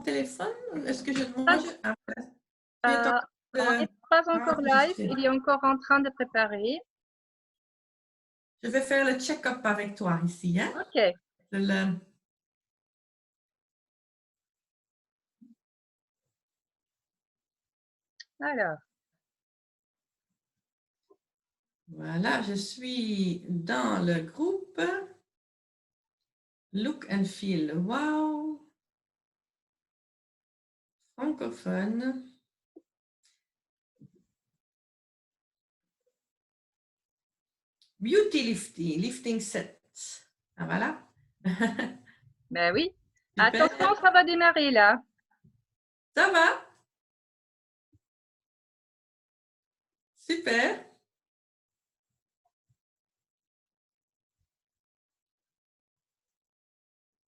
téléphone? Est-ce que je mange? On n'est pas encore live, il est encore en train de préparer. Je vais faire le check-up avec toi ici. Hein? Ok. Alors. Voilà, je suis dans le groupe Look and Feel. Wow! Francophone. Beauty lifting, lifting set. Ah, voilà. Ben oui. Super. Attention, ça va démarrer là. Ça va? Super.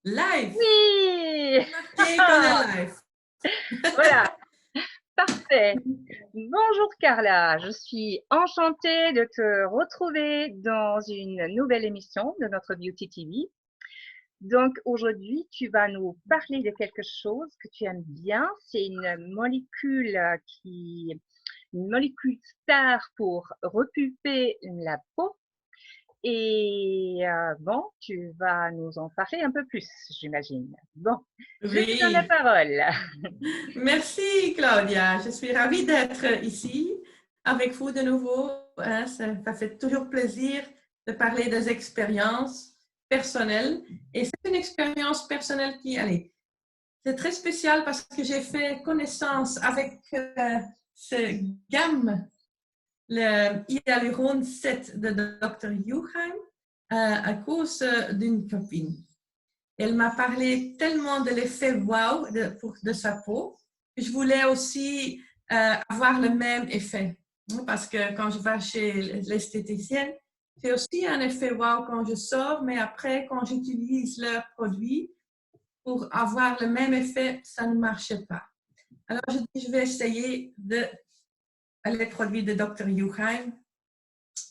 Live. Oui. Marqué qu'on est live. Voilà. Parfait. Bonjour Carla, je suis enchantée de te retrouver dans une nouvelle émission de notre Beauty TV. Donc aujourd'hui, tu vas nous parler de quelque chose que tu aimes bien. C'est une molécule star pour repulper la peau. Et bon, tu vas nous en parler un peu plus, j'imagine. Bon, je te donne la parole. Merci Claudia, je suis ravie d'être ici avec vous de nouveau. Ça fait toujours plaisir de parler des expériences personnelles. Et c'est une expérience personnelle qui, allez, c'est très spécial parce que j'ai fait connaissance avec ce gamme, le Hyaluron 7 de Dr. Juchheim, à cause d'une copine. Elle m'a parlé tellement de l'effet wow de sa peau que je voulais aussi avoir le même effet. Parce que quand je vais chez l'esthéticienne, c'est aussi un effet wow quand je sors, mais après, quand j'utilise leurs produits, pour avoir le même effet, ça ne marchait pas. Alors, je dis, je vais essayer les produits de Dr. Juchheim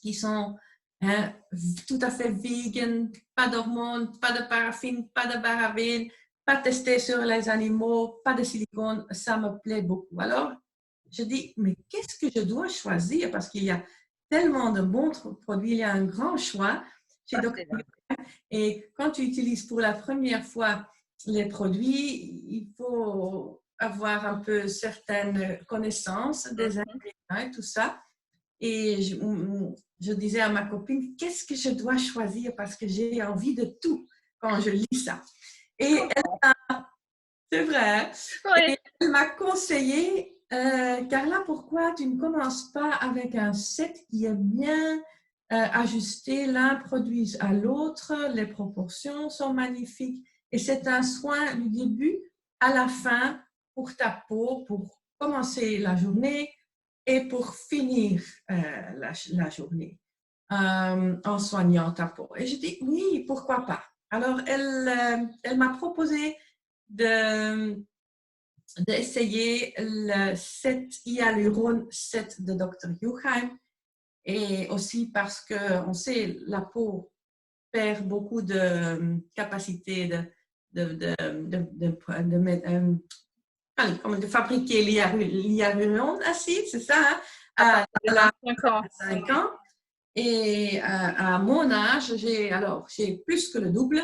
qui sont tout à fait vegan, pas d'hormones, pas de paraffine, pas de parabènes, pas testé sur les animaux, pas de silicone, ça me plaît beaucoup. Alors, je dis, mais qu'est-ce que je dois choisir? Parce qu'il y a tellement de bons produits, il y a un grand choix chez Dr. Juchheim. Et quand tu utilises pour la première fois les produits, il faut avoir un peu certaines connaissances des ingrédients et tout ça. Et je disais à ma copine, qu'est-ce que je dois choisir parce que j'ai envie de tout quand je lis ça. Et c'est vrai, Oui. et elle m'a conseillé, Carla, pourquoi tu ne commences pas avec un set qui est bien ajusté, l'un produit à l'autre, les proportions sont magnifiques et c'est un soin du début à la fin pour ta peau, pour commencer la journée et pour finir la journée en soignant ta peau. Et je dis oui, pourquoi pas. Alors, elle m'a proposé d'essayer le 7 Hyaluron 7 de Dr. Juchheim et aussi parce qu'on sait la peau perd beaucoup de capacité de fabriquer l'hyaluron acide, c'est ça, hein, à 5 ans. Et à mon âge, j'ai plus que le double.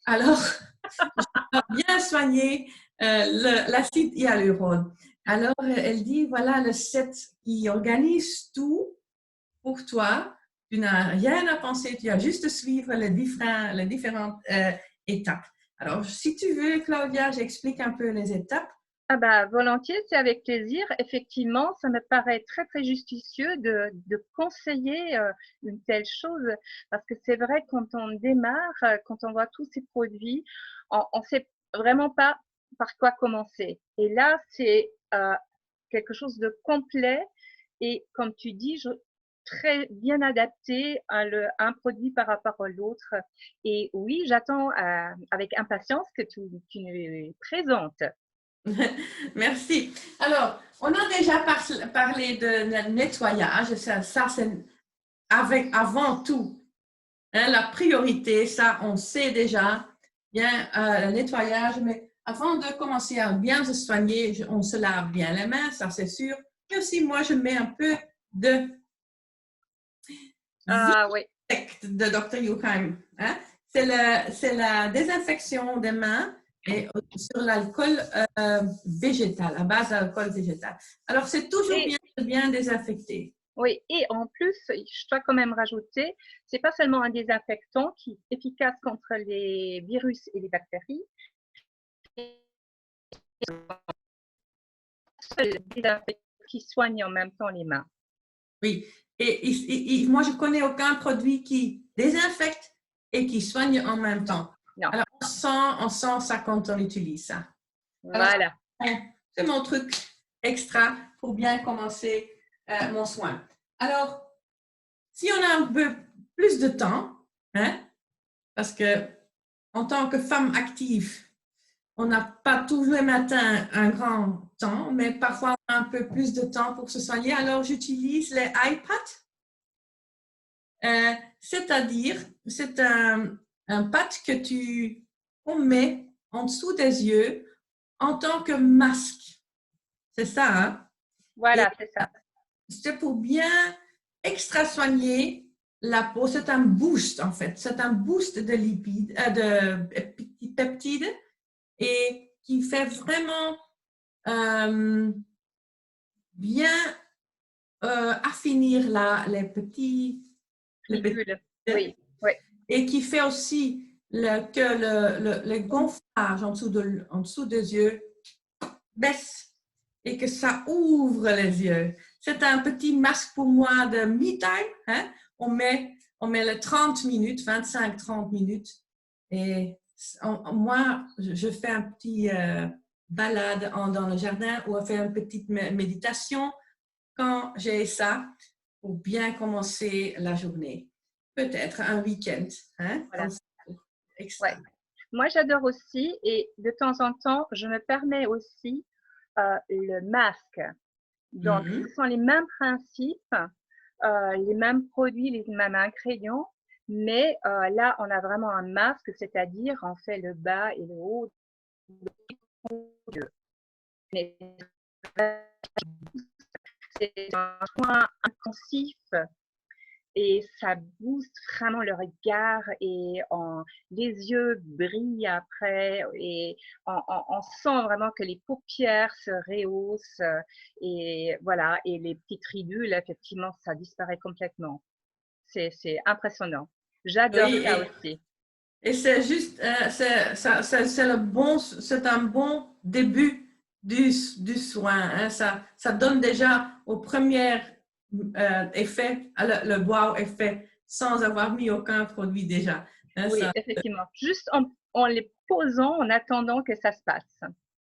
Alors, je dois bien soigner l'acide hyaluron. Alors, elle dit, voilà le set qui organise tout pour toi. Tu n'as rien à penser, tu as juste à suivre les différentes étapes. Alors, si tu veux, Claudia, j'explique un peu les étapes. Ah bah, volontiers, c'est avec plaisir. Effectivement, ça me paraît très, très justicieux de conseiller une telle chose parce que c'est vrai, quand on démarre, quand on voit tous ces produits, on ne sait vraiment pas par quoi commencer. Et là, c'est quelque chose de complet et, comme tu dis, très bien adapté à un produit par rapport à l'autre. Et oui, j'attends avec impatience que tu nous présentes. Merci. Alors, on a déjà parlé de nettoyage. Ça c'est avant tout. Hein, la priorité, ça, on sait déjà. Bien, le nettoyage, mais avant de commencer à bien se soigner, on se lave bien les mains, ça c'est sûr. Et aussi, moi, je mets un peu de Ah oui, de Dr. Yuchheim. Hein? C'est la désinfection des mains et sur l'alcool végétal, à base d'alcool végétal. Alors, c'est toujours et, bien de bien désinfecter. oui, et en plus, je dois quand même rajouter, c'est pas seulement un désinfectant qui est efficace contre les virus et les bactéries, c'est le désinfectant qui soigne en même temps les mains. Oui. Et moi, je connais aucun produit qui désinfecte et qui soigne en même Non, temps. non, Alors, on sent ça quand on utilise ça. Alors, voilà. c'est mon truc extra pour bien commencer mon soin. Alors, si on a un peu plus de temps, hein, parce que en tant que femme active, on n'a pas tous les matins un grand temps, mais parfois on a un peu plus de temps pour se soigner. Alors, j'utilise les iPads. C'est-à-dire, c'est un pad que on met en dessous des yeux en tant que masque. C'est ça, hein? Et Voilà, c'est ça. c'est pour bien extra soigner la peau. C'est un boost, en fait. C'est un boost de lipides, de peptides et qui fait vraiment bien affinir les petits Ridicule. Oui, oui, et qui fait aussi que le gonflage en dessous des yeux baisse et que ça ouvre les yeux. C'est un petit masque pour moi de me time. Hein? On met les 30 minutes, 25-30 minutes. Et moi, je fais un petit balade dans le jardin ou on fait une petite méditation quand j'ai ça pour bien commencer la journée. Peut-être un week-end, hein, voilà. comme ça, Ouais. extra. Moi, j'adore aussi et de temps en temps, je me permets aussi le masque. Donc, ce Mhm. sont les mêmes principes, les mêmes produits, les mêmes ingrédients, mais là, on a vraiment un masque, c'est-à-dire on fait le bas et le haut. C'est un soin intensif et ça booste vraiment le regard et les yeux brillent après et on sent vraiment que les paupières se rehaussent et voilà, et les petites ridules, effectivement, ça disparaît complètement. C'est impressionnant. J'adore Oui, ça aussi. et c'est juste, c'est un bon début du soin. Hein. Ça donne déjà au premier effet, le wow effet, sans avoir mis aucun produit déjà. Hein, Oui, ça, effectivement. Juste en les posant, en attendant que ça se passe.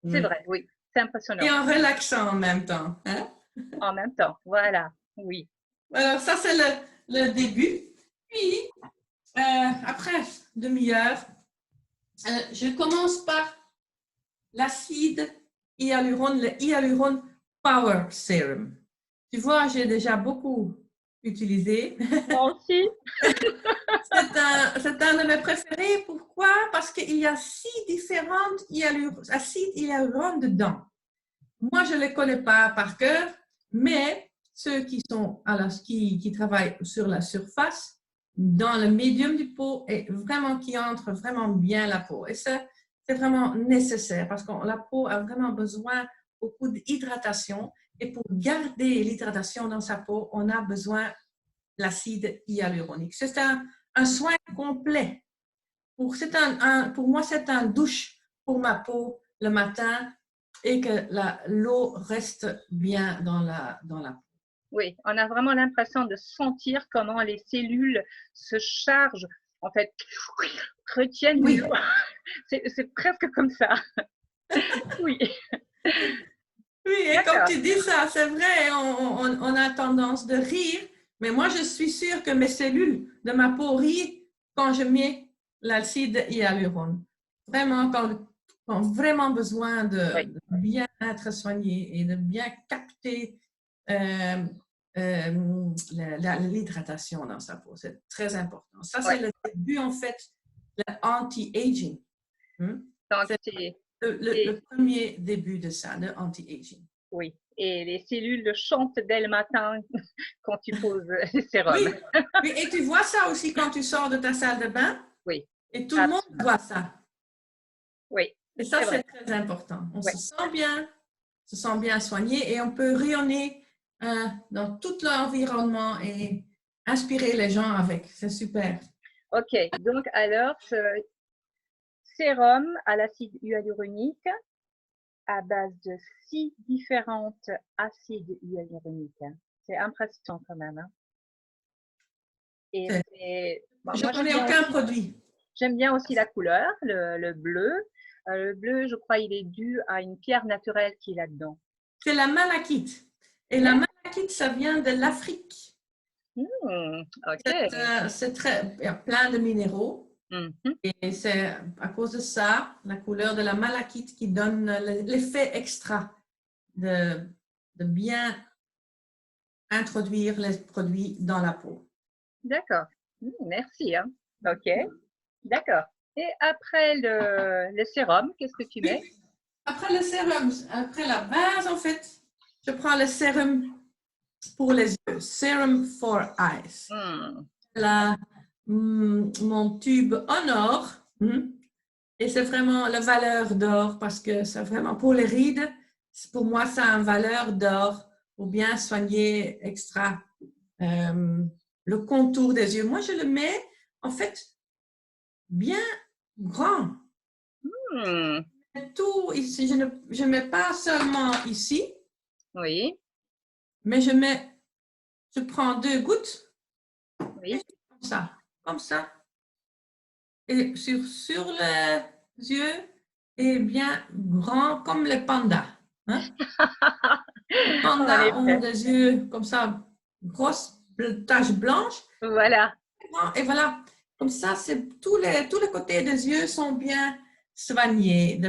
C'est mm. vrai, oui. C'est Et impressionnant. en relaxant en même temps. Hein. En même temps, voilà. Oui. Alors, ça, c'est le début. Puis, après demi-heure, je commence par l'acide hyalurone, le Hyaluron Power Serum. Tu vois, j'ai déjà beaucoup utilisé. Moi aussi. C'est un de mes préférés. Pourquoi? Parce qu'il y a 6 différentes acides hyalurones dedans. Moi, je ne les connais pas par cœur, mais ceux qui sont qui travaillent sur la surface, dans le médium du peau, et vraiment qui entrent vraiment bien la peau. Et ça, c'est vraiment nécessaire parce que la peau a vraiment besoin beaucoup d'hydratation. Et pour garder l'hydratation dans sa peau, on a besoin de l'acide hyaluronique. C'est un soin complet. Pour moi, c'est un douche pour ma peau le matin et que l'eau reste bien dans la peau. Oui, on a vraiment l'impression de sentir comment les cellules se chargent, en fait, retiennent Oui, l'eau. C'est presque comme ça. Oui, oui, et comme d'accord. tu dis ça, c'est vrai, on a tendance de rire, mais moi, je suis sûre que mes cellules de ma peau rient quand je mets l'acide hyaluronique. Vraiment, quand vraiment besoin Oui, de bien être soigné et de bien capter euh, l'hydratation dans sa peau. C'est très important. Ça, oui. c'est le début, en fait, de l'anti-aging. Hmm? Donc, C'est c'est le premier début de ça, de anti-aging. Oui, et les cellules chantent dès le matin quand tu poses les Oui, sérums. oui, et tu vois ça aussi quand tu sors de ta salle de bain, Oui, et tout le monde voit ça. oui, Et ça, c'est vrai. c'est très important. On Oui. se sent bien soigné et on peut rayonner dans tout l'environnement et inspirer les gens avec. C'est super. Ok, donc alors, ce sérum à l'acide hyaluronique à base de 6 différentes acides hyaluroniques. C'est impressionnant quand même. Hein. Et bon, Je moi, ne connais aucun produit. J'aime bien aussi la couleur, le bleu. Le bleu, je crois, il est dû à une pierre naturelle qui est là-dedans. C'est la malachite. Et la malachite, ça vient de l'Afrique. Ok. C'est il y a plein de minéraux. Et c'est à cause de ça, la couleur de la malachite qui donne l'effet extra de bien introduire les produits dans la peau. D'accord. Merci. Hein. Ok. D'accord. Et après le sérum, qu'est-ce que tu mets? Après le sérum, après la base, en fait, je prends le sérum pour les yeux. Serum for eyes. Mon tube en or. Et c'est vraiment la valeur d'or parce que c'est vraiment pour les rides. Pour moi, ça a une valeur d'or pour bien soigner extra le contour des yeux. Moi, je le mets en fait bien grand. Tout ici, je ne mets pas seulement ici. Oui. Mais je prends 2 gouttes. Oui. Comme ça. Et sur les yeux, et bien grand comme les pandas. Hein? Les pandas ont des yeux comme ça, grosses taches blanches. Voilà. Et voilà, comme ça, tous les côtés des yeux sont bien soignés,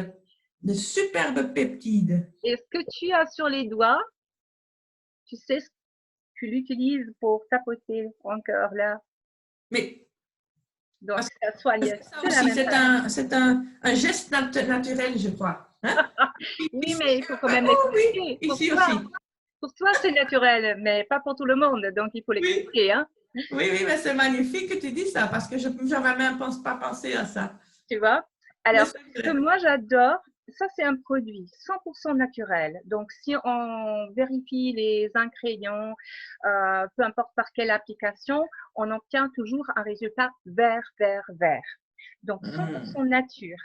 de superbes peptides. Et ce que tu as sur les doigts, tu sais, tu l'utilises pour tapoter encore là. Mais donc, ça soigne. C'est un geste naturel, je crois. Hein? Oui, mais il faut quand même l'expliquer. Oui, ici aussi. Pour toi, c'est naturel, mais pas pour tout le monde, donc il faut l'expliquer. Hein? Oui, mais c'est magnifique que tu dis ça, parce que je n'avais même pas pensé à ça. Tu vois? Alors, ce que moi j'adore, ça c'est un produit 100% naturel. Donc, si on vérifie les ingrédients, peu importe par quelle application, on obtient toujours un résultat vert, vert, vert. Donc, 100% nature.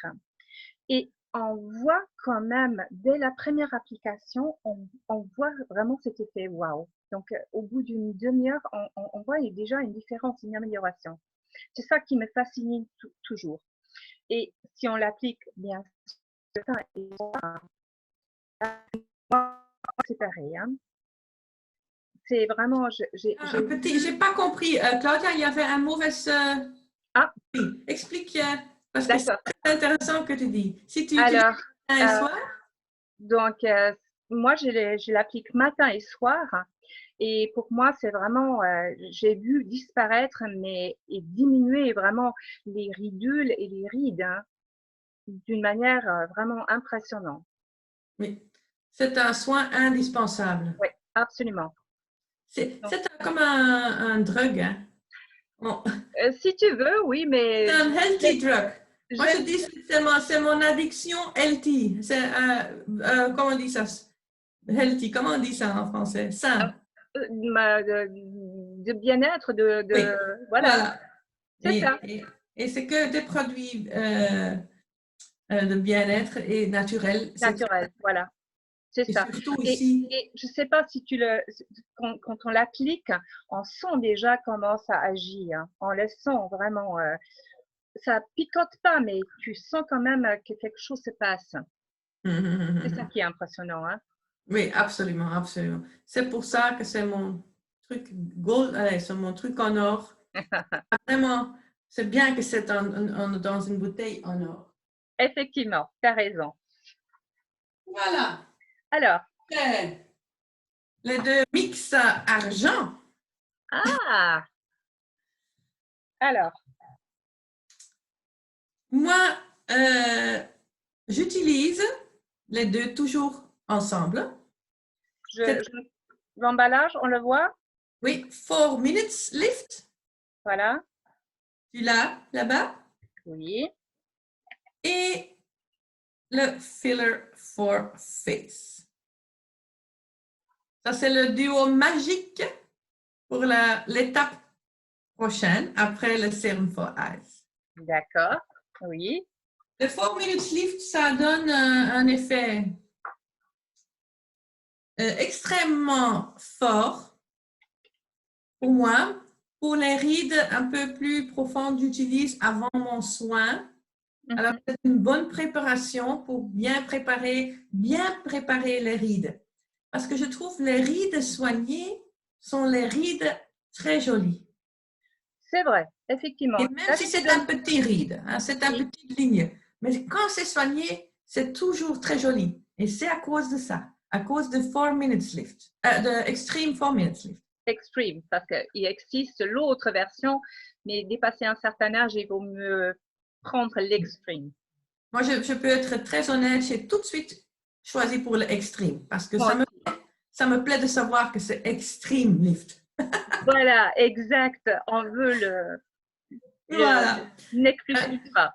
Et on voit quand même, dès la première application, on voit vraiment cet effet waouh. Donc, au bout d'une demi-heure, on voit déjà une différence, une amélioration. C'est ça qui me fascine toujours. Et si on l'applique bien c'est pareil. Hein. C'est vraiment. J'ai pas compris. Claudia, il y avait un mauvais. Oui, explique. Parce que c'est très intéressant que tu dis. Si tu utilises matin et soir. Donc, moi, je l'applique matin et soir. Et pour moi, c'est vraiment, j'ai vu disparaître et diminuer vraiment les ridules et les rides hein, d'une manière vraiment impressionnante. Oui, c'est un soin indispensable. Oui, absolument. C'est comme un drug. Hein? Bon. Si tu veux, oui, mais... C'est un healthy drug. Moi, je dis c'est mon addiction healthy. Comment on dit ça? Healthy, comment on dit ça en français? Sain. De bien-être, oui. Voilà. C'est ça. Et c'est que des produits de bien-être et naturels. Naturel, voilà. C'est ça. Surtout ici. Et je ne sais pas si quand on l'applique, on sent déjà comment ça agit. Hein. On le sent vraiment. Ça picote pas, mais tu sens quand même que quelque chose se passe. C'est ça qui est impressionnant. Hein. Oui, absolument, absolument. C'est pour ça que c'est mon truc gold, c'est mon truc en or. Vraiment, c'est bien que c'est dans une bouteille en or. Effectivement, tu as raison. Voilà. Alors. Les 2 mix argent. Ah! Alors. Moi, J'utilise les deux toujours ensemble. L'emballage, on le voit? Oui, 4 minutes lift. Voilà. Tu l'as là-bas. Oui. Et le filler for face. Ça, c'est le duo magique pour l'étape prochaine après le Serum for Eyes. D'accord. Oui. Le 4 minutes lift, ça donne un effet extrêmement fort pour moi. Pour les rides un peu plus profondes, j'utilise avant mon soin. Alors, c'est une bonne préparation pour bien préparer les rides. Parce que je trouve les rides soignées sont les rides très jolies. C'est vrai, effectivement. Et même si c'est un petit ride, hein, c'est une petite ligne, mais quand c'est soigné, c'est toujours très joli. Et c'est à cause de ça, à cause de 4 minutes lift, de Extreme 4 minutes lift. Extreme, parce qu'il existe l'autre version, mais dépasser un certain âge, il vaut mieux prendre l'extreme. Moi, je peux être très honnête, j'ai tout de suite choisi pour l'extreme parce que ça me plaît de savoir que c'est extreme lift. Voilà, exact. On veut Voilà. n'exclut pas.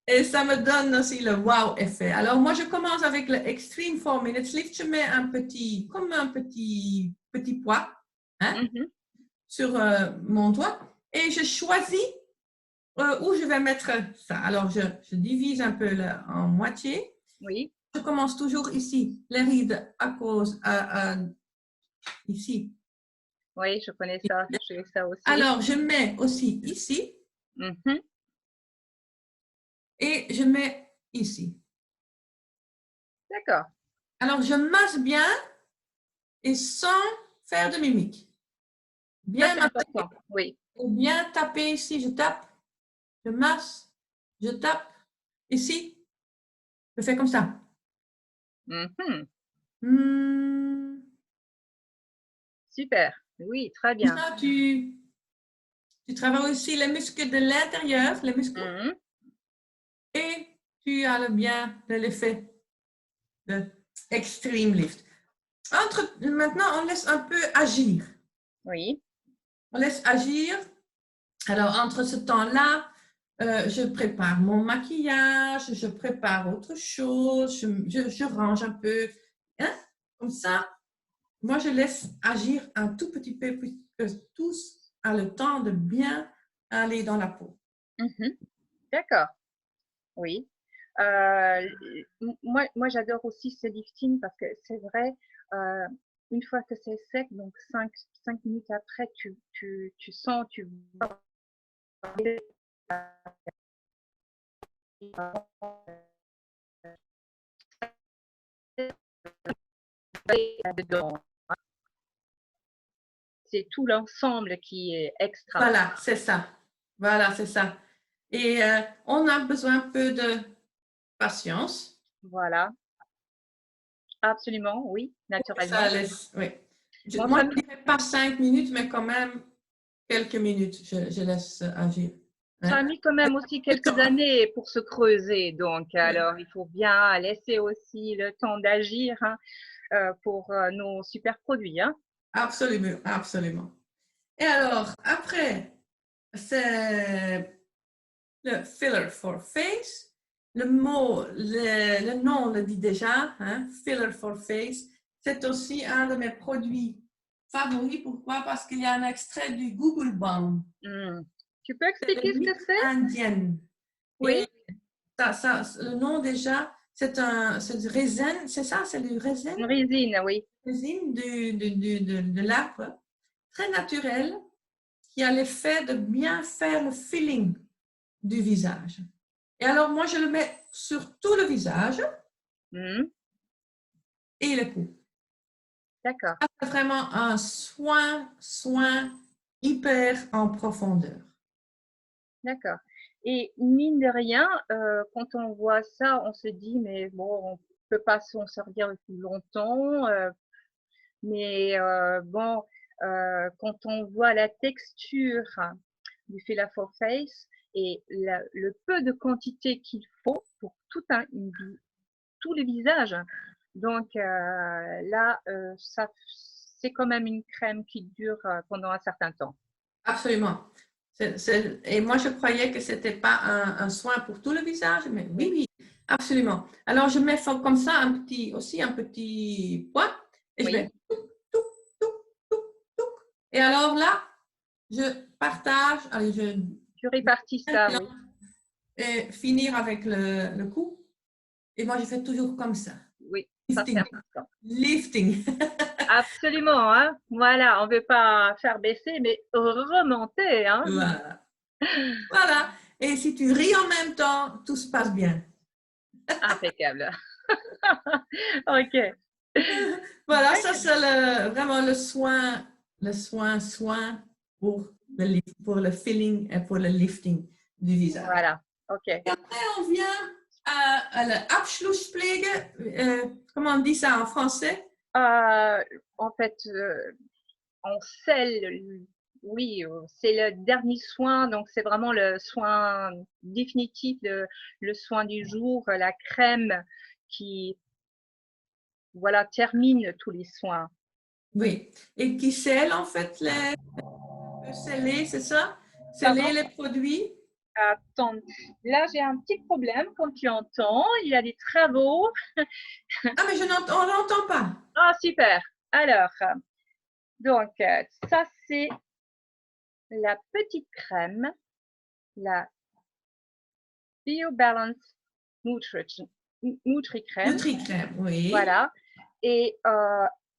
Et ça me donne aussi le wow effet. Alors, moi, je commence avec le Extreme 4 minutes lift. Je mets comme un petit poids hein, sur mon doigt et je choisis où je vais mettre ça. Alors, je divise un peu en moitié. Oui. Je commence toujours ici, les rides ici. Oui, je connais ça. Je fais ça aussi. Alors, je mets aussi ici et je mets ici. D'accord. Alors, je masse bien et sans faire de mimique. Bien important. Oui. Ou bien taper ici, je tape, je masse, je tape. Ici, je fais comme ça. Super. Oui, très bien. Ça, tu travailles aussi les muscles de l'intérieur, les muscles. Et tu as bien de l'effet de extreme lift. Maintenant, on laisse un peu agir. Oui. On laisse agir. Alors, entre ce temps-là, je prépare mon maquillage, je prépare autre chose, je range un peu. Hein? Comme ça, moi, je laisse agir un tout petit peu puisque tous a le temps de bien aller dans la peau. D'accord. Oui. Moi j'adore aussi ce lifting parce que c'est vrai, une fois que c'est sec, donc 5 minutes après, tu sens, tu vois dedans. C'est tout l'ensemble qui est extra. Voilà, c'est ça. Voilà, c'est ça. Et on a besoin un peu de patience. Voilà. Absolument, oui, naturellement. Ça laisse, oui. Moi, je ne dirais pas 5 minutes, mais quand même quelques minutes, je laisse agir. Ça a mis quand même aussi quelques années pour se creuser, donc alors il faut bien laisser aussi le temps d'agir pour nos super produits. Hein. Absolument, absolument. Et alors, après, c'est le filler for face. Le nom le dit déjà, hein, filler for face. C'est aussi un de mes produits favoris. Pourquoi? Parce qu'il y a un extrait du Google Balm. Tu peux expliquer ce que c'est? Indienne. Oui. Et le nom déjà, c'est du raisin, c'est ça, c'est du raisin? Une résine, oui. Résine de l'arbre, très naturel, qui a l'effet de bien faire le feeling du visage. Et alors, moi, je le mets sur tout le visage et le cou. D'accord. C'est vraiment un soin hyper en profondeur. D'accord. Et mine de rien, quand on voit ça, on se dit, mais bon, on peut pas s'en servir depuis longtemps. Mais bon, quand on voit la texture du fil for face et le peu de quantité qu'il faut pour toute une tout le visage. Donc là, c'est quand même une crème qui dure pendant un certain temps. Absolument. Et moi, je croyais que ce n'était pas un soin pour tout le visage, mais oui, oui, absolument. Alors, je mets comme ça aussi un petit point et je mets tout, tout, tout, tout, tout. Et alors là, je partage, allez, Tu répartis ça, oui. Et finir avec le cou. Et moi, je fais toujours comme ça. Oui, ça c'est important. Lifting. Absolument, hein. Voilà, on ne veut pas faire baisser, mais remonter, hein. Voilà. Voilà. Et si tu ris en même temps, tout se passe bien. Impeccable. Ok. Voilà, ça c'est vraiment le soin pour le filling et pour le lifting du visage. Voilà, ok. Et après, on vient à l'Abschlusspflege. Comment on dit ça en français? En fait, on scelle, oui, c'est le dernier soin, donc c'est vraiment le soin définitif, le soin du jour, la crème qui, voilà, termine tous les soins. Oui, et qui scelle en fait sceller, c'est ça? Sceller les produits? Attends, là j'ai un petit problème, comme tu entends, il y a des travaux. Ah, mais on n'entend pas. Ah, super. Alors, donc, ça c'est la petite crème, la BioBalance Nutri-Crème. Nutri-Crème, oui. Voilà. Et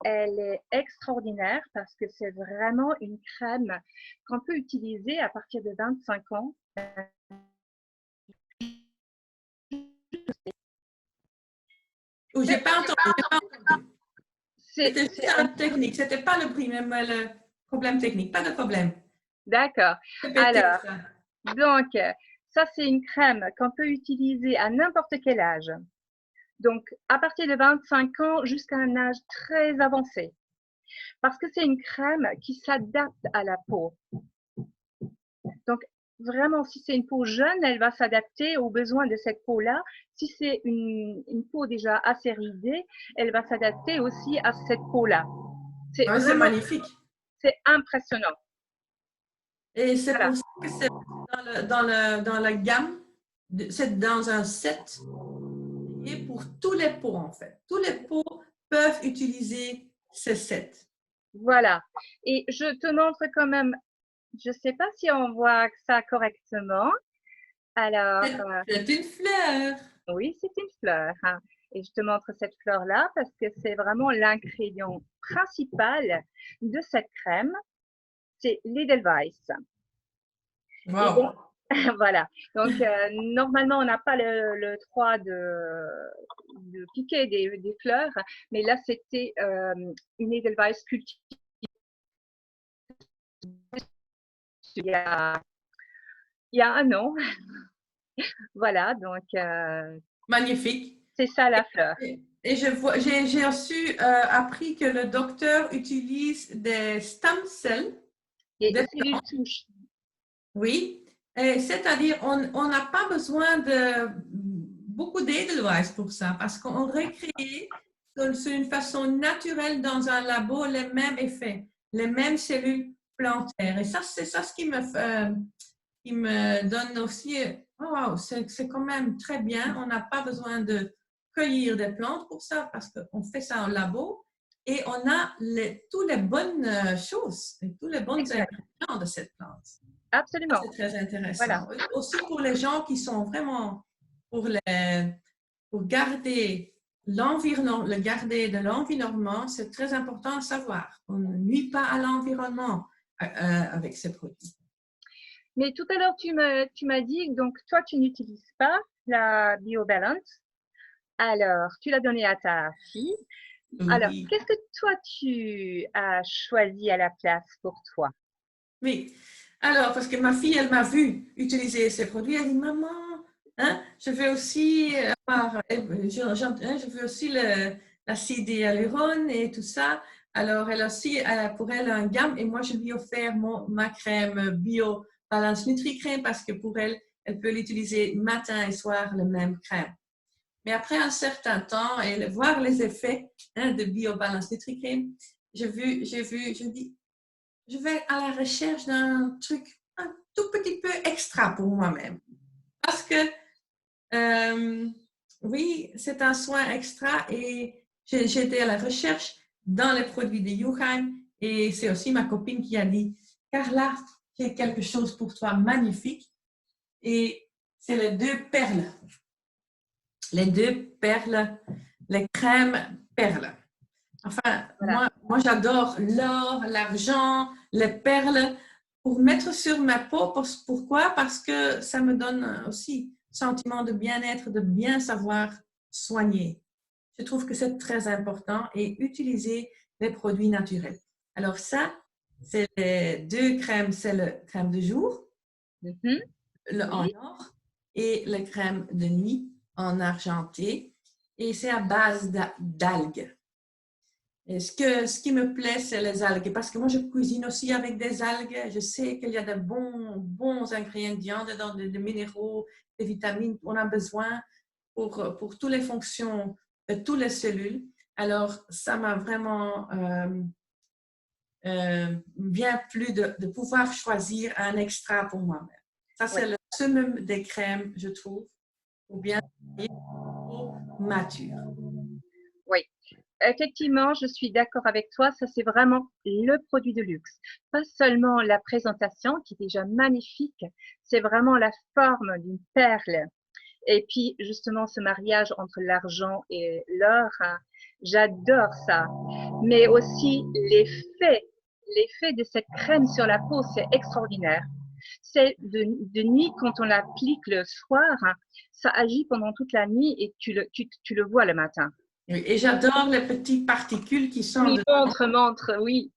elle est extraordinaire parce que c'est vraiment une crème qu'on peut utiliser à partir de 25 ans. J'ai pas entendu. C'était C'est un technique, c'était pas le problème technique, pas de problème. D'accord. Alors, donc, ça c'est une crème qu'on peut utiliser à n'importe quel âge. Donc, à partir de 25 ans jusqu'à un âge très avancé. Parce que c'est une crème qui s'adapte à la peau. Donc, vraiment, si c'est une peau jeune, elle va s'adapter aux besoins de cette peau-là. Si c'est une peau déjà assez ridée, elle va s'adapter aussi à cette peau-là. C'est magnifique. C'est impressionnant. Et c'est pour ça que c'est dans la gamme, c'est dans un set et pour tous les peaux en fait. Tous les peaux peuvent utiliser ce set. Voilà. Et je te montre quand même, je ne sais pas si on voit ça correctement. Alors, c'est une fleur. Oui, c'est une fleur. Hein. Et je te montre cette fleur-là parce que c'est vraiment l'ingrédient principal de cette crème. C'est l'Edelweiss. Wow. Donc, voilà. Donc, normalement, on n'a pas le droit de piquer des fleurs, mais là, c'était une Edelweiss cultivée il y a un an. Voilà, donc magnifique. c'est ça la fleur. Et j'ai aussi appris que le docteur utilise des stem cells. Des cellules souches. Oui, c'est-à-dire on n'a pas besoin de beaucoup d'Edelweiss pour ça, parce qu'on recrée sur une façon naturelle dans un labo les mêmes effets, les mêmes cellules plantaires. Et ça, c'est ça ce qui me donne aussi, oh wow, c'est quand même très bien. On n'a pas besoin de cueillir des plantes pour ça, parce qu'on fait ça en labo et on a toutes les bonnes choses, et tous les bons ingrédients de cette plante. Absolument. C'est très intéressant. Voilà. Aussi pour les gens qui sont vraiment pour garder l'environnement, le garder de l'environnement, c'est très important à savoir. On ne nuit pas à l'environnement avec ces produits. Mais tout à l'heure, tu m'as dit, donc toi, tu n'utilises pas la BioBalance. Alors, tu l'as donnée à ta fille. Oui. Alors, qu'est-ce que toi, tu as choisi à la place pour toi? Oui. Alors, parce que ma fille, elle m'a vu utiliser ces produits, elle dit, maman, hein, je veux aussi je veux aussi l'acide hyaluronique et tout ça. Alors, elle a aussi, pour elle, un gamme, et moi, je lui ai offert ma crème Bio Balance Nutri-Crème parce que pour elle, elle peut l'utiliser matin et soir, la même crème. Mais après un certain temps et voir les effets de BioBalance NutriCrème, je dis, je vais à la recherche d'un truc un tout petit peu extra pour moi-même. Parce que, oui, c'est un soin extra et j'ai été à la recherche dans les produits de Yuheim et c'est aussi ma copine qui a dit, Carla, j'ai quelque chose pour toi magnifique et c'est les deux perles. Les deux perles, les crèmes perles. Enfin, Voilà. moi j'adore l'or, l'argent, les perles pour mettre sur ma peau. Pourquoi? Parce que ça me donne aussi un sentiment de bien-être, de bien savoir soigner. Je trouve que c'est très important et utiliser les produits naturels. Alors ça, c'est les deux crèmes, c'est le crème de jour en Oui, or et le crème de nuit en argenté. Et c'est à base d'algues. Et ce qui me plaît, c'est les algues, parce que moi, je cuisine aussi avec des algues. Je sais qu'il y a de bons ingrédients dedans, des minéraux, des vitamines qu'on a besoin pour toutes les fonctions de toutes les cellules. Alors, ça m'a vraiment bien plu de pouvoir choisir un extra pour moi-même. Ça, oui, c'est le summum des crèmes, je trouve, pour bien mature. oui. Effectivement, je suis d'accord avec toi. Ça, c'est vraiment le produit de luxe. Pas seulement la présentation, qui est déjà magnifique, c'est vraiment la forme d'une perle. Et puis, justement, ce mariage entre l'argent et l'or, hein, j'adore ça. Mais aussi l'effet de cette crème sur la peau, c'est extraordinaire. C'est de nuit, quand on l'applique le soir, hein, ça agit pendant toute la nuit et tu le vois le matin. Oui, et j'adore les petites particules qui sont Oui, dedans. montre, oui.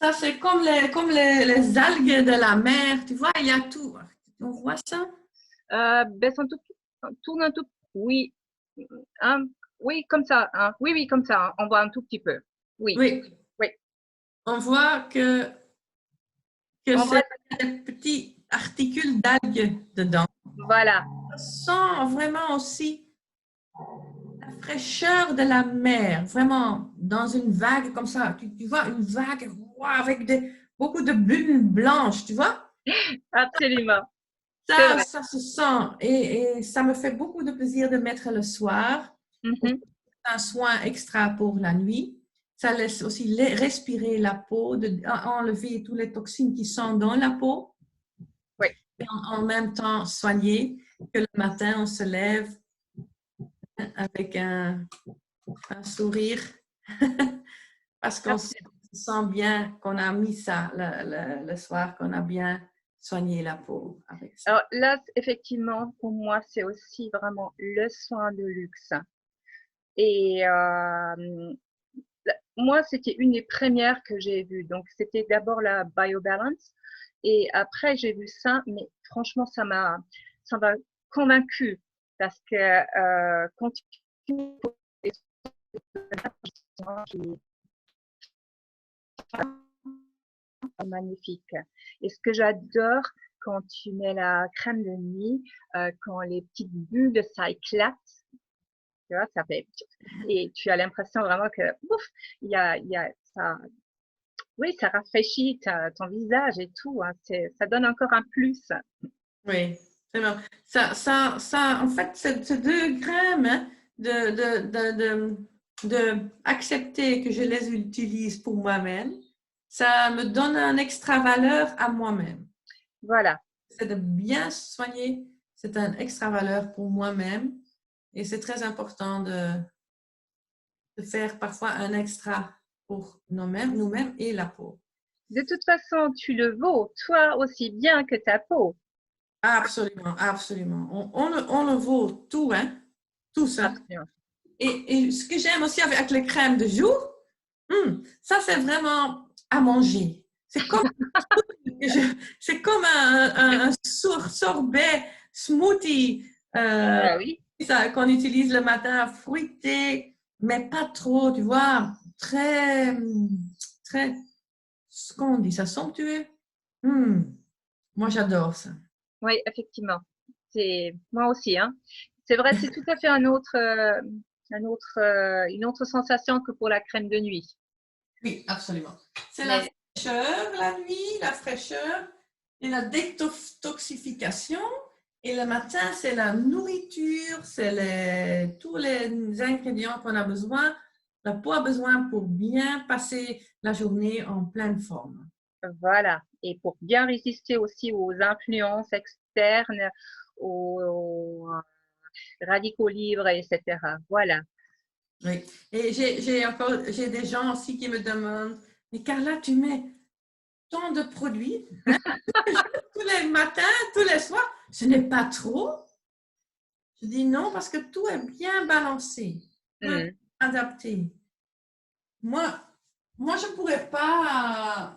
Ça, c'est comme les algues de la mer. Tu vois, il y a tout. On voit ça? Baisse un tout petit, tourne un tout, oui, hein, oui, comme ça, hein, oui, comme ça, hein, on voit un tout petit peu. Oui, Oui, oui, on voit que on c'est voit, des petits particules d'algues dedans. voilà. Ça sent vraiment aussi la fraîcheur de la mer, vraiment dans une vague comme ça. Tu vois une vague avec beaucoup de bulles blanches, tu vois? Absolument, c'est vrai. Ça se sent et ça me fait beaucoup de plaisir de mettre le soir. Mhm. Un soin extra pour la nuit. Ça laisse aussi respirer la peau, enlever toutes les toxines qui sont dans la peau Oui. et en même temps soigner que le matin on se lève avec un sourire parce qu'on se sent bien qu'on a mis ça le soir, qu'on a bien soigné la peau avec ça. Alors là, effectivement, pour moi, c'est aussi vraiment le soin de luxe. Et moi, c'était une des premières que j'ai vues. Donc, c'était d'abord la BioBalance. Et après, j'ai vu ça, mais franchement, ça m'a convaincue. Parce que quand tu magnifique. Et ce que j'adore quand tu mets la crème de nuit, quand les petites bulles, ça éclate, tu vois, ça fait, et tu as l'impression vraiment que, ouf, il y a ça, oui, ça rafraîchit ton visage et tout, hein, ça donne encore un plus. Oui, vraiment. En fait, ces deux crèmes, hein, de accepter que je les utilise pour moi-même, ça me donne un extra valeur à moi-même. Voilà. C'est de bien soigner, c'est un extra valeur pour moi-même et c'est très important de faire parfois un extra pour nous-mêmes et la peau. De toute façon, tu le vaux, toi aussi bien que ta peau. Absolument, absolument. On le vaut tout, hein? Tout ça. Absolument. Et ce que j'aime aussi avec les crèmes de jour, ça c'est vraiment à manger. C'est comme un sorbet, smoothie Ah oui, qu'on utilise le matin, fruité, mais pas trop, tu vois, très, ce qu'on dit, ça somptueux. Moi j'adore ça. oui, effectivement. C'est moi aussi, hein. C'est vrai, c'est tout à fait une autre sensation que pour la crème de nuit. Oui, absolument. C'est la Mais fraîcheur, la nuit, la fraîcheur et la détoxification. Et le matin, c'est la nourriture, c'est tous les ingrédients qu'on a besoin, la peau a besoin pour bien passer la journée en pleine forme. voilà. Et pour bien résister aussi aux influences externes, aux radicaux libres, etc. Voilà. Oui. Et j'ai des gens aussi qui me demandent, mais Carla, tu mets tant de produits tous les matins, tous les soirs, ce n'est pas trop? Je dis non parce que tout est bien balancé, tout est Mm. adapté. Moi, je ne pourrais pas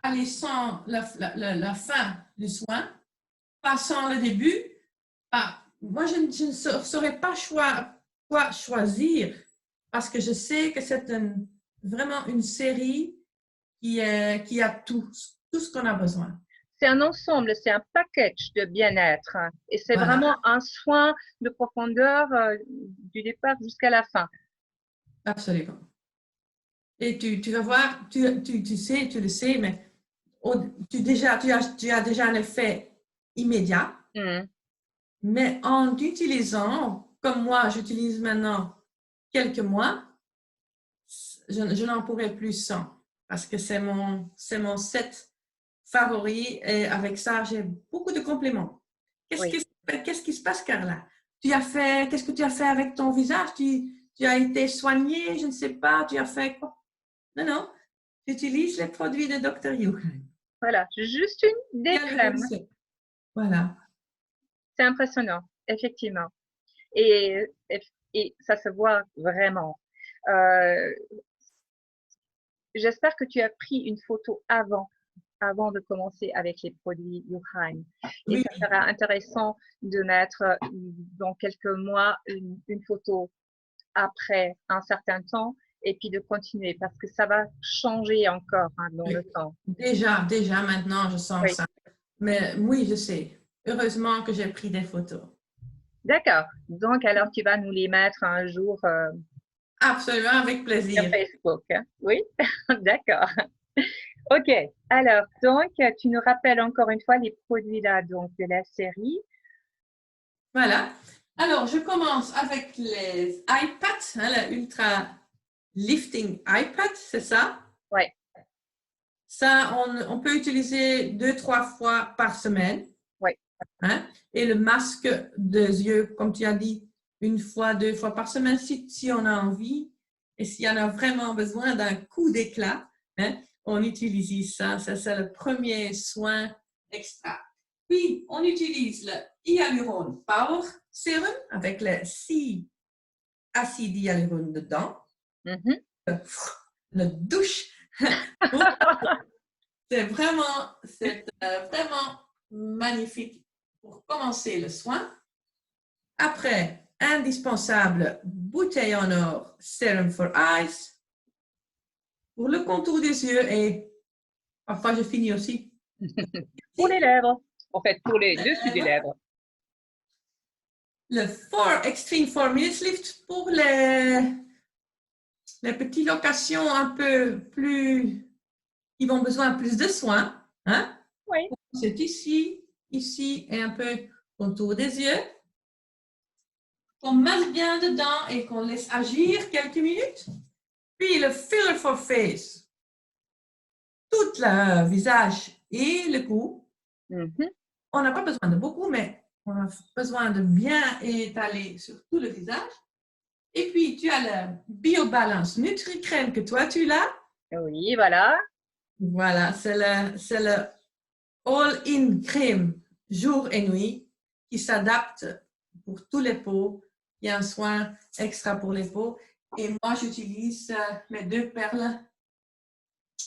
aller sans la fin du soin, pas sans le début. Moi, je ne saurais pas quoi choisir parce que je sais que c'est vraiment une série qui a tout ce qu'on a besoin. C'est un ensemble, c'est un package de bien-être, hein. Et c'est Voilà, vraiment un soin de profondeur du départ jusqu'à la fin. absolument. Et tu vas voir, tu sais, tu le sais, mais tu as déjà un effet immédiat, Mm. mais en utilisant, comme moi, j'utilise maintenant quelques mois, je n'en pourrai plus sans, parce que c'est mon set favori, et avec ça, j'ai beaucoup de compléments. Oui. Qu'est-ce qui se passe, Carla? Qu'est-ce que tu as fait avec ton visage? Tu as été soigné, je ne sais pas, tu as fait quoi? Non, non, j'utilise les produits de Dr. Yuhan. Voilà, juste des crèmes. Voilà. C'est impressionnant, effectivement. Et, et ça se voit vraiment. Euh, J'espère que tu as pris une photo avant de commencer avec les produits Yohane. Et Oui, ça sera intéressant de mettre dans quelques mois une photo après un certain temps et puis de continuer parce que ça va changer encore, hein, dans oui. le temps. Déjà maintenant, je sens Oui, ça. Mais oui, je sais. Heureusement que j'ai pris des photos. d'accord. Donc, alors, tu vas nous les mettre un jour Absolument, avec sur plaisir. Facebook, hein? Oui, d'accord. Ok. Alors, donc, tu nous rappelles encore une fois les produits là, donc de la série. Voilà. Alors, je commence avec les iPads, hein, la Ultra Lifting iPad, c'est ça? Ouais. Ça, on peut utiliser 2, 3 fois par semaine. Ouais. Hein? Et le masque des yeux, comme tu as dit, 1 fois, 2 fois par semaine, si on a envie. Et s'il y en a vraiment besoin d'un coup d'éclat, hein, on utilise ça. Ça, c'est le premier soin extra. Puis, on utilise le Hyaluron Power Serum avec le 6 acides hyaluroniques dedans. Mhm. Le douche. C'est vraiment magnifique pour commencer le soin. Après, indispensable, bouteille en or Serum for Eyes pour le contour des yeux et parfois je finis aussi. Pour les lèvres. En fait, pour les dessus des lèvres. Le Extreme 4 Minutes Lift pour les petites locations un peu plus, qui vont besoin de plus de soins. Hein? Oui. C'est ici et un peu contour des yeux. Qu'on masse bien dedans et qu'on laisse agir quelques minutes. Puis le Filler for Face, tout le visage et le cou. Mhm. On n'a pas besoin de beaucoup, mais on a besoin de bien étaler sur tout le visage. Et puis, tu as le BioBalance Nutri-Crème que toi, tu l'as. Oui, voilà. Voilà, c'est le all-in crème jour et nuit qui s'adapte pour tous les peaux. Il y a un soin extra pour les peaux. Et moi, j'utilise mes 2 perles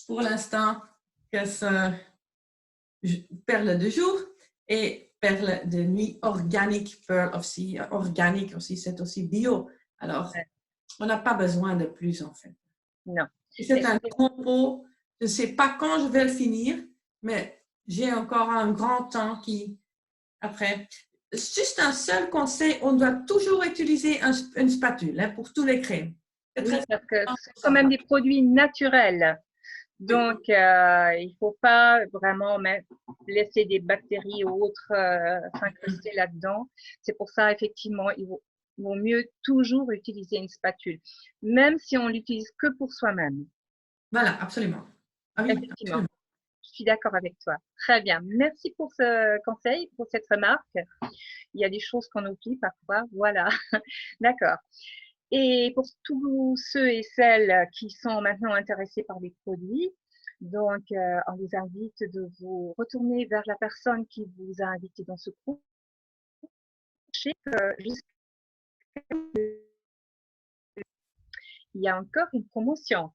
pour l'instant, que c'est perle de jour et perle de nuit organique, pearl aussi, organique aussi, c'est aussi bio. Alors, on n'a pas besoin de plus en fait. Non. C'est un grand pot. Je ne sais pas quand je vais le finir, mais j'ai encore un grand temps qui, après, juste un seul conseil, on doit toujours utiliser une spatule hein, pour tous les crèmes. Oui, parce que c'est quand même des produits naturels. Donc, il ne faut pas vraiment laisser des bactéries ou autres s'incruster là-dedans. C'est pour ça, effectivement, il vaut mieux toujours utiliser une spatule, même si on l'utilise que pour soi-même. Voilà, absolument. Ah oui, Effectivement, absolument. je suis d'accord avec toi. Très bien. Merci pour ce conseil, pour cette remarque. Il y a des choses qu'on oublie parfois. Voilà. D'accord. Et pour tous ceux et celles qui sont maintenant intéressés par les produits, donc on vous invite de vous retourner vers la personne qui vous a invité dans ce groupe. Il y a encore une promotion,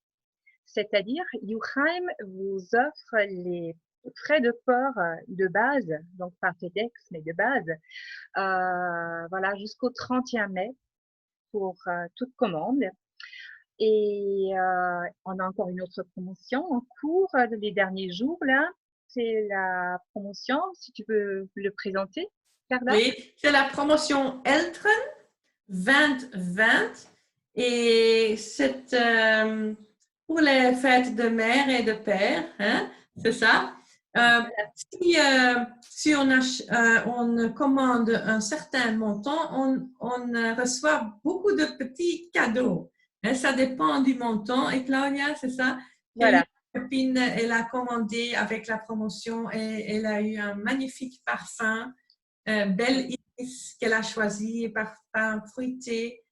c'est-à-dire Youheim vous offre les frais de port de base, donc pas FedEx, mais de base, voilà, jusqu'au 31 mai pour toute commande. Et on a encore une autre promotion en cours les derniers jours là. C'est la promotion, si tu veux le présenter, Carla. Oui, c'est la promotion Eltern 2020 et c'est pour les fêtes de mère et de père, hein, c'est ça. Si on commande un certain montant, on reçoit beaucoup de petits cadeaux. Hein, ça dépend du montant. Et Claudia, c'est ça? Voilà. Une copine, elle a commandé avec la promotion et elle a eu un magnifique parfum, belle iris qu'elle a choisi, parfum fruité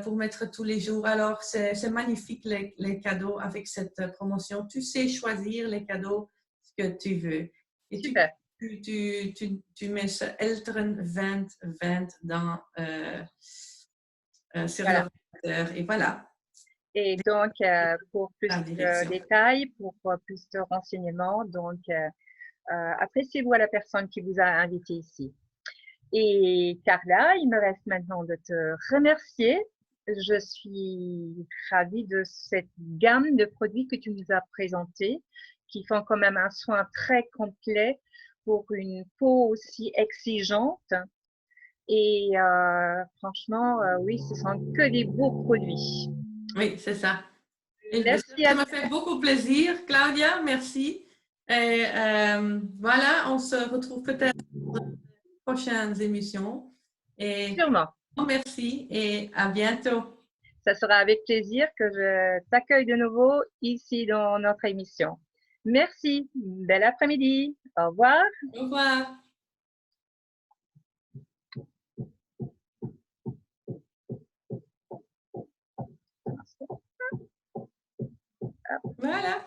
pour mettre tous les jours. Alors, c'est magnifique les cadeaux avec cette promotion. Tu sais choisir les cadeaux que tu veux. Et Super. tu mets ce Eltern 2020 sur Voilà. l'ordinateur et voilà. Et donc, pour plus La de direction. détails, pour plus de renseignements, donc, adressez-vous à la personne qui vous a invité ici. Et Carla, il me reste maintenant de te remercier. Je suis ravie de cette gamme de produits que tu nous as présentés, qui font quand même un soin très complet pour une peau aussi exigeante. Et franchement, oui, ce sont que des beaux produits. Oui, c'est ça. Et Merci ça à m'a fait beaucoup plaisir, Claudia. Merci. Et voilà, on se retrouve peut-être dans les prochaines émissions. Et sûrement. merci et à bientôt. Ça sera avec plaisir que je t'accueille de nouveau ici dans notre émission. Merci. Bel après-midi. Au revoir. Au revoir. Voilà.